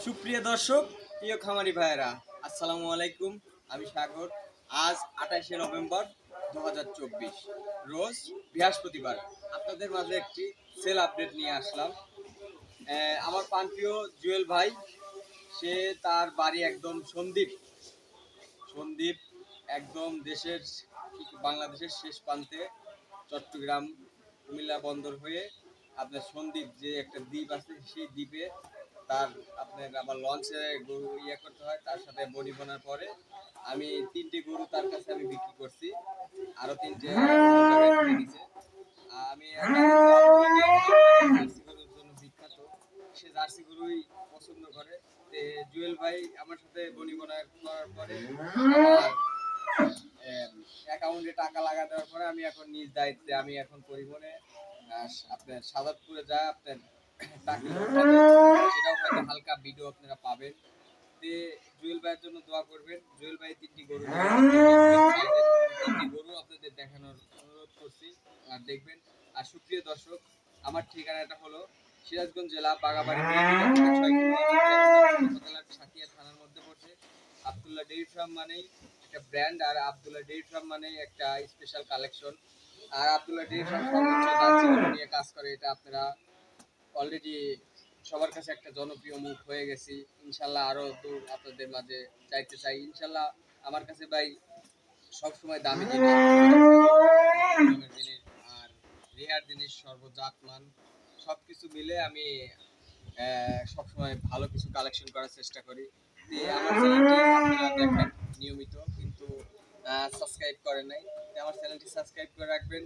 সুপ্রিয় দর্শক, প্রিয় খামারি ভাইয়েরা, আসসালামু আলাইকুম। আমি সাগর। আজ 28শে নভেম্বর 2024 রোজ বৃহস্পতিবার আপনাদের মাঝে একটি সেল আপডেট নিয়ে আসলাম। আমার প্রাণপ্রিয় জুয়েল ভাই, সে তার বাড়ি একদম সন্দ্বীপ একদম বাংলাদেশের শেষ প্রান্তে, চট্টগ্রাম কুমিল্লা বন্দর হয়ে আপনার সন্দ্বীপ যে একটা দ্বীপ আছে, সেই দ্বীপে তার আপনার আবার লঞ্চে গরু করতে হয়। তার সাথে বডি বোনার পরে আমি 3টি গরু তার কাছে আমি বিক্রি করছি, আরো 3টে নিচে। আমি জার্সি গরুর জন্য বিখ্যাত, সে জার্সি গরুই পছন্দ করে। জুয়েল ভাই আমার সাথে বডি বোনার করার পরে অ্যাকাউন্টে টাকা লাগা দেওয়ার পরে আমি এখন নিজ দায়িত্বে আমি এখন পরিবহনে আপনার সাদাতপুরে যা আপনার সেটাও হয়তো হালকা ভিডিও আপনারা পাবেন। জুয়েল ভাইয়ের জন্য দোয়া করবেন। জুয়েল ভাই 3টি গরু আপনাদের দেখানোর অনুরোধ করছি, আর দেখবেন। আর সুপ্রিয় দর্শক, আমার ঠিকানাটা হলো সিরাজগঞ্জ জেলা বাগাবাড়ি জেলার সাতিয়া থানার মধ্যে পড়ছে। আব্দুল্লাহ ডেইরি ফার্ম মানেই একটা ব্র্যান্ড, আর আব্দুল্লাহ ডেইরি ফার্ম মানেই একটা স্পেশাল কালেকশন। আর আব্দুল্লাহ ডেইরি ফার্ম সর্বোচ্চ নিয়ে কাজ করে, এটা আপনারা অলরেডি সবার কাছে একটা জনপ্রিয় মুখ হয়ে গেছি। ইনশাল্লাহ আরো দূর আপনাদের মাঝে যাইতে চাই। ইনশাল্লাহ আমার কাছে ভাই সবসময় দামি জিনিস আর রেয়ার জিনিস, সর্বজাত মান সবকিছু মিলে আমি সবসময় ভালো কিছু কালেকশন করার চেষ্টা করি। আমার চ্যানেলটি আপনারা দেখেন নিয়মিত, কিন্তু সাবস্ক্রাইব করেন নাই। আমার চ্যানেলটি সাবস্ক্রাইব করে রাখবেন,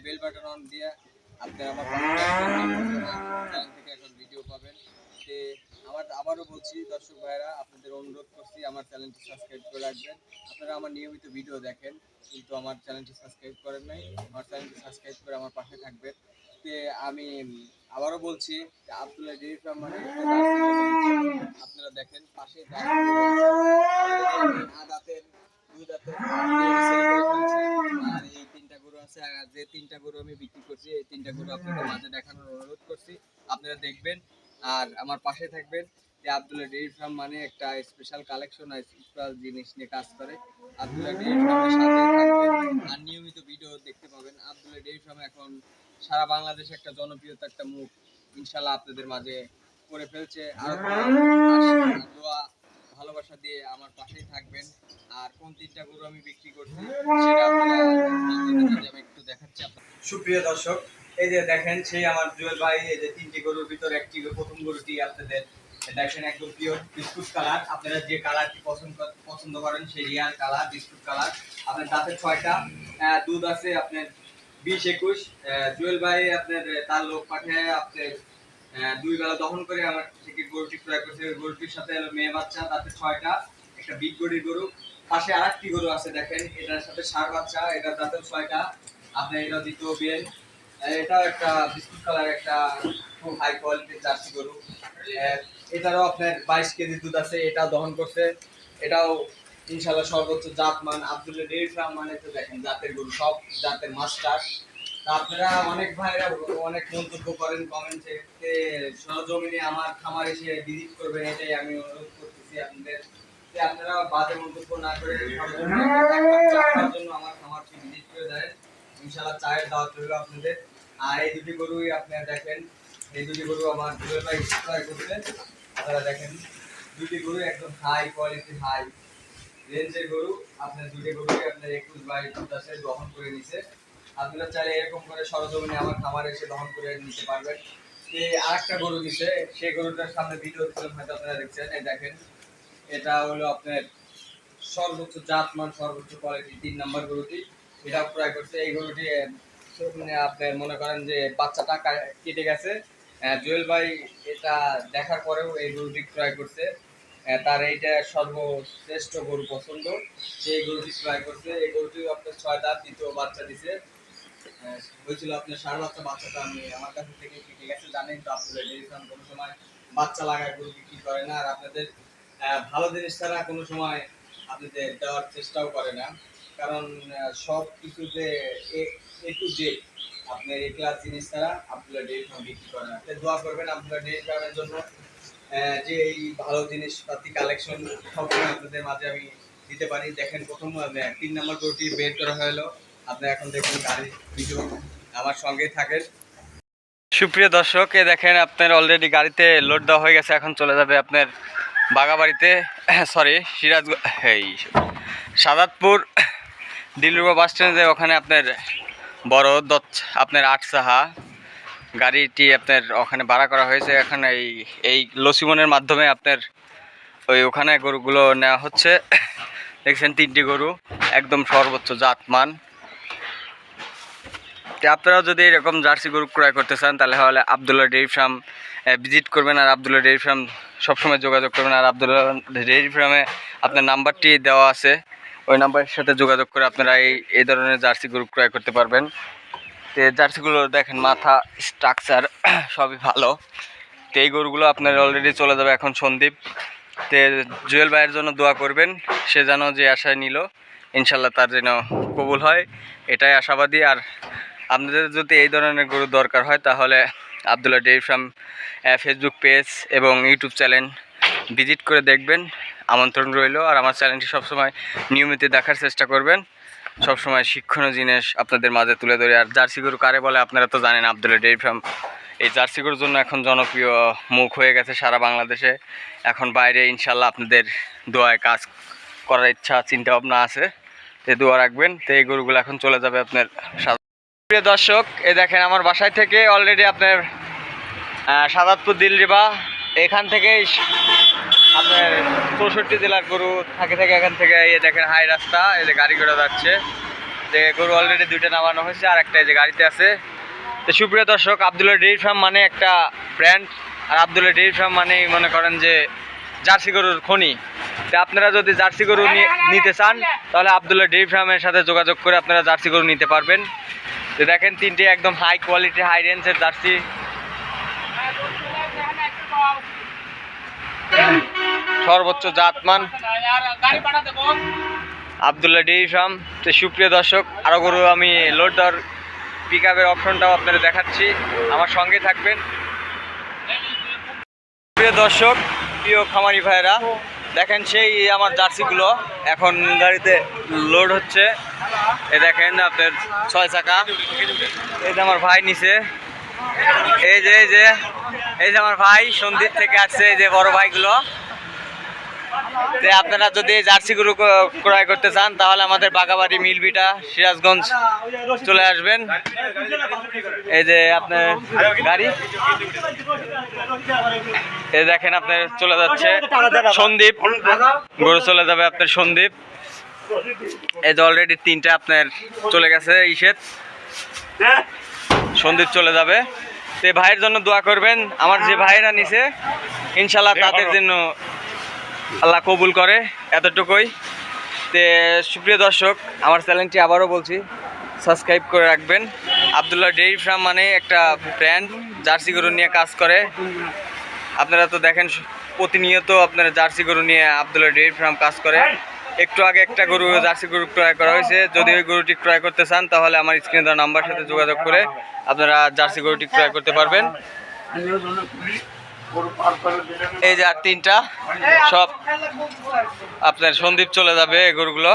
বেল বাটন অন দিয়ে আপনারা আমার চ্যানেল থেকে এখন ভিডিও পাবেন। আমার আবারও বলছি দর্শক ভাইয়েরা, আপনাদের অনুরোধ করছি আমার চ্যানেলটি সাবস্ক্রাইব করে রাখবেন। আপনারা আমার নিয়মিত ভিডিও দেখেন, কিন্তু আমার চ্যানেলটি সাবস্ক্রাইব করেন নাই। আমার চ্যানেলটি সাবস্ক্রাইব করে আমার পাশে থাকবেন। আমি আবারও বলছি, আব্দুল্লাহ ডেইরি ফার্ম মানে আপনারা দেখেন পাশে আর এই 3টা গরু আছে। আর যে 3টা গরু আমি বিক্রি করছি, এই 3টা গরু আপনাদের মাঝে দেখানোর অনুরোধ করছি, আপনারা দেখবেন আর আমার পাশে থাকবেন। আব্দুল্লাহ ডেইরি ফার্ম মানে একটা স্পেশাল কালেকশন আর স্পেশাল জিনিস নিয়ে কাজ করে। আব্দুল্লাহ ডেইরি ফার্মের সাথে থাকবেন আর নিয়মিত ভিডিও দেখতে পাবেন। আব্দুল্লাহ ডেইরি ফার্ম এখন সারা বাংলাদেশে একটা জনপ্রিয়তা, একটা মুখ ইনশাল্লাহ আপনাদের মাঝে করে ফেলছে। আর দোয়া ভালোবাসা দিয়ে আমার পাশেই থাকবেন। আর কোন 3টা গরু আমি বিক্রি করছি সেটা আপনারা আমি একটু দেখাচ্ছি আপনাদের। সুপ্রিয় দর্শক, এই যে দেখেন সেই আমার জুয়েল ভাই, এই যে 3টি গরুর ভিতরে একটি প্রথম গরুটি আপনাদের দেখেন একদম পিওর বিস্কুট কালার। আপনারা যে কালারটি পছন্দ করেন সেই রিয়াল কালার বিস্কুট কালার। আপনার দাঁতে 6টা, দুধ আছে আপনার 20-21। জুয়েল ভাই আপনার তার লোক পাঠায় আপনার 2 বেলা দহন করে আমার থেকে গরুটি ক্রয় করছে। গরুটির সাথে হলো মেয়ে বাচ্চা, তাতে 6টা, একটা বিগ বডির গরু। পাশে আরেকটি গরু আছে দেখেন, এটার সাথে ষাঁড় বাচ্চা, এটার দাঁতে 6টা। আপনার এটা দ্বিতীয় বিয়ের, এটাও একটা বিস্কুট কালার, একটা খুব হাই কোয়ালিটির জার্সি গরু। এটারও আপনার 22 কেজি দুধ আছে, এটাও দহন করছে। এটাও ইনশাল্লাহ সর্বোচ্চ জাতমান আব্দুল্লাহ ডেইরি ফার্ম, মানে তো দেখেন জাতের গরু, সব জাতের মাস্টার। আপনারা অনেক ভাইরা অনেক মন্তব্য করেন কমেন্টে যে সরজমিনে আমার খামার এসে ভিজিট করবেন, এটাই আমি অনুরোধ করতেছি আপনাদের। আপনারা বাজে মন্তব্য না করে সরজমিনে জন্য আমার খামারটি ভিজিট করে দেন। ইনশাআল্লাহ চায়ের দাওয়াত রইল আপনাদের। আর এই দুটি গরুই আপনারা দেখেন, এই দুটি গরু আমার জুয়েল ভাই ক্রয় করছেন। আপনারা দেখেন দুটি গরু একদম হাই কোয়ালিটি, হাই রেঞ্জের গরু। আপনার দুটি গরুই আপনার 21/22 দহন করে নিছে। আপনারা চাইলে এরকম করে সরজমিনে আমার খামারে এসে দহন করে নিতে পারবেন। আরেকটা গরু দিছে, সেই গরুটার সামনে ভিডিও দিচ্ছিলাম, হয়তো আপনারা দেখছেন। এই দেখেন, এটা হলো আপনার সর্বোচ্চ জাতমান সর্বোচ্চ কোয়ালিটি 3 নাম্বার গরুটি। এটা ক্রয় করছে। এই গরুটি মানে আপনি মনে করেন যে বাচ্চাটা কেটে গেছে, জুয়েল ভাই এটা দেখার পরেও এই গরুটি ক্রয় করছে। তার এইটা সর্বশ্রেষ্ঠ গরু পছন্দ, সেই গরুটি ক্রয় করছে। এই গরুটি আপনার 6টা, দ্বিতীয় বাচ্চা দিছে। হয়েছিল আপনার ষাঁড় বাচ্চা, বাচ্চাটা আমি আমার কাছ থেকে কেটে গেছে। জানেন তো আপনাদের ডেইরি ফার্ম কোনো সময় বাচ্চা লাগায় গরু বিক্রি করে না, আর আপনাদের ভালো জিনিস ছাড়া কোনো সময় আপনাদের দেওয়ার চেষ্টাও করে না। কারণ সব কিছুতে এ টু জেড আপনার এ ক্লাস জিনিস ছাড়া আব্দুল্লাহ ডেইরি ফার্ম বিক্রি করে না। দোয়া করবেন আব্দুল্লাহ ডেইরি ফার্মের জন্য, যে এই ভালো জিনিসপাতি কালেকশন সবসময় আপনাদের মাঝে আমি দিতে পারি। দেখেন প্রথম 3 নম্বর গরুটি বের করা হলো। আপনি এখন দেখুন গাড়ি ভিডিও, আমার সঙ্গেই থাকেন। সুপ্রিয় দর্শক, এ দেখেন আপনার অলরেডি গাড়িতে লোড দেওয়া হয়ে গেছে। এখন চলে যাবে আপনার বাগাবাড়িতে, সরি এই সাদাতপুর দিলরুবা বাস স্ট্যান্ডে। ওখানে আপনার বড় আপনার 8 সাহা গাড়িটি আপনার ওখানে ভাড়া করা হয়েছে। এখানে এই লসিমনের মাধ্যমে আপনার ওখানে গরুগুলো নেওয়া হচ্ছে। দেখছেন 3টি গরু একদম সর্বোচ্চ জাতমান। আপনারাও যদি এরকম জার্সি গরু ক্রয় করতে চান তাহলে আব্দুল্লাহ ডেইরি ফার্ম ভিজিট করবেন। আর আব্দুল্লাহ ডেইরি ফার্ম সবসময় যোগাযোগ করবেন। আর আব্দুল্লাহ ডেইরি ফার্মে আপনার নাম্বারটি দেওয়া আছে, ওই নাম্বারের সাথে যোগাযোগ করে আপনারা এই ধরনের জার্সি গরু ক্রয় করতে পারবেন। তো জার্সিগুলো দেখেন মাথা স্ট্রাকচার সবই ভালো। তো এই গরুগুলো আপনার অলরেডি চলে যাবে এখন সন্দীপ। তো জুয়েল ভাইয়ের জন্য দোয়া করবেন, সে যেন যে আশায় নিল ইনশাল্লাহ তার যেন কবুল হয়, এটাই আশাবাদী। আর আপনাদের যদি এই ধরনের গরু দরকার হয় তাহলে Abdullah dairy farm Facebook page এবং ইউটিউব চ্যানেল ভিজিট করে দেখবেন, আমন্ত্রণ রইল। আর আমার চ্যানেলটি সবসময় নিয়মিত দেখার চেষ্টা করবেন, সবসময় শিক্ষণীয় জিনিস আপনাদের মাঝে তুলে ধরে। আর জার্সি গরু কারে বলে আপনারা তো জানেন, আব্দুল্লাহ ডেইরি ফার্ম এই জার্সি গরুর জন্য এখন জনপ্রিয় মুখ হয়ে গেছে সারা বাংলাদেশে। এখন বাইরে ইনশাল্লাহ আপনাদের দোয়ায় কাজ করার ইচ্ছা চিন্তা ভাবনা আছে, তো দোয়া রাখবেন। তো এই গরুগুলো এখন চলে যাবে আপনার। প্রিয় দর্শক, এ দেখেন আমার বাসায় থেকে অলরেডি আপনার সাদাতপুর দিলরুবা, এখান থেকেই আপনার 64 জেলার গরু থাকে এখান থেকে। এই দেখেন হাই রাস্তা, এই যে গাড়ি ঘোড়া যাচ্ছে, যে গরু অলরেডি 2টা নামানো হয়েছে, আর একটা এই যে গাড়িতে আছে। তো সুপ্রিয় দর্শক, আব্দুল্লাহ ডেইরি ফার্ম মানে একটা ব্র্যান্ড, আর আব্দুল্লাহ ডেইরি ফার্ম মানেই মনে করেন যে জার্সি গরুর খনি। তো আপনারা যদি জার্সি গরু নিতে চান তাহলে আব্দুল্লাহ ডেইরি ফার্মের সাথে যোগাযোগ করে আপনারা জার্সি গরু নিতে পারবেন। তো দেখেন 3টি একদম হাই কোয়ালিটি হাই রেঞ্জের জার্সি, সর্বোচ্চ জাতমান আব্দুল্লাহ ডেইরি ফার্ম। তো সুপ্রিয় দর্শক, আরও গরু আমি লোড দেওয়ার পিক আপের অপশনটাও আপনাদের দেখাচ্ছি, আমার সঙ্গে থাকবেন। প্রিয় দর্শক, প্রিয় খামারি ভাইরা, দেখেন সেই আমার জার্সিগুলো এখন গাড়িতে লোড হচ্ছে। এ দেখেন আপনার 6 চাকা, এই যে আমার ভাই নিছে, এই যে আমার ভাই সন্দ্বীপ থেকে আসছে, এই যে বড় ভাইগুলো। তো আপনারা যদি জার্সি গরু ক্রয় করতে চান তাহলে আমাদের বাগাবাড়ি মিলবিটা সিরাজগঞ্জ চলে আসবেন। এই যে আপনার গাড়ি, এই দেখেন আপনার চলে যাচ্ছে সন্দ্বীপ, গরু চলে যাবে আপনার সন্দ্বীপ। এই যে অলরেডি 3টা আপনার চলে গেছে ইসেত, সন্দ্বীপ চলে যাবে। তো ভাইয়ের জন্য দোয়া করবেন, আমার যে ভাইয়েরা নিছে ইনশাল্লাহ তাদের জন্য আল্লাহ কবুল করে, এতটুকুই। তে সুপ্রিয় দর্শক, আমার চ্যানেলটি আবারও বলছি সাবস্ক্রাইব করে রাখবেন। আবদুল্লাহ ডেইরি ফার্ম মানে একটা ব্র্যান্ড, জার্সি গরু নিয়ে কাজ করে। আপনারা তো দেখেন প্রতিনিয়ত আপনারা জার্সি গরু নিয়ে আবদুল্লাহ ডেইরি ফার্ম কাজ করে। একটু আগে একটা গরু জার্সি গরু ক্রয় করা হয়েছে। যদি ওই গরুটি ক্রয় করতে চান তাহলে আমার স্ক্রিনে দেওয়া নাম্বার সাথে যোগাযোগ করে আপনারা জার্সি গরুটি ক্রয় করতে পারবেন। এই যে আর 3টা সব আপনার সন্দ্বীপ চলে যাবে এই গরুগুলো।